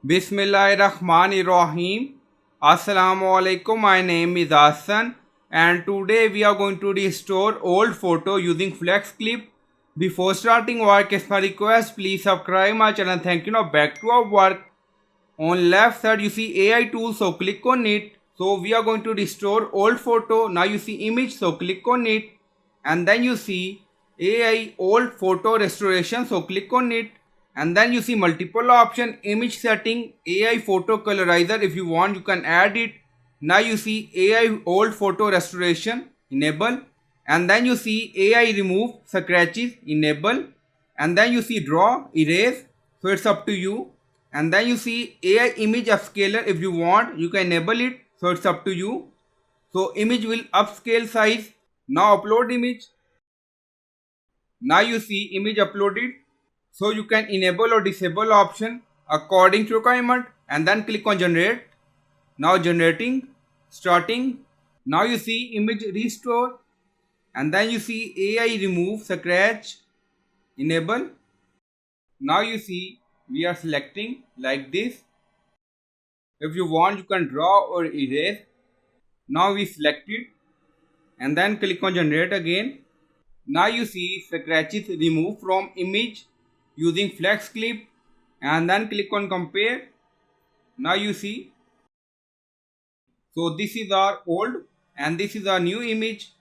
Bismillahirrahmanirrahim. Assalamu alaikum. My name is Hassan and today we are going to restore old photo using FlexClip. Before starting work, as per request, please subscribe my channel. Thank you. Now back to our work. On left side you see AI tool, so click on it. So we are going to restore old photo. Now you see image, so click on it. And then you see AI old photo restoration, so click on it. And then you see multiple option, image setting, AI photo colorizer. If you want you can add it. Now you see AI old photo restoration, enable. And then you see AI remove scratches, enable. And then you see draw, erase, so it's up to you. And then you see AI image upscaler. If you want you can enable it, so it's up to you. So image will upscale size. Now upload image. Now you see image uploaded. So you can enable or disable option according to requirement and then click on generate. Now generating, starting. Now you see image restore and then you see AI remove scratch, enable. Now you see we are selecting like this. If you want you can draw or erase. Now we select it and then click on generate again. Now you see scratches removed from image using FlexClip and then click on compare. Now you see, so this is our old and this is our new image,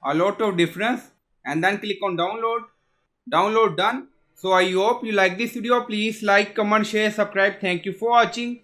a lot of difference. And then click on download. Download done. So I hope you like this video. Please like, comment, share, subscribe. Thank you for watching.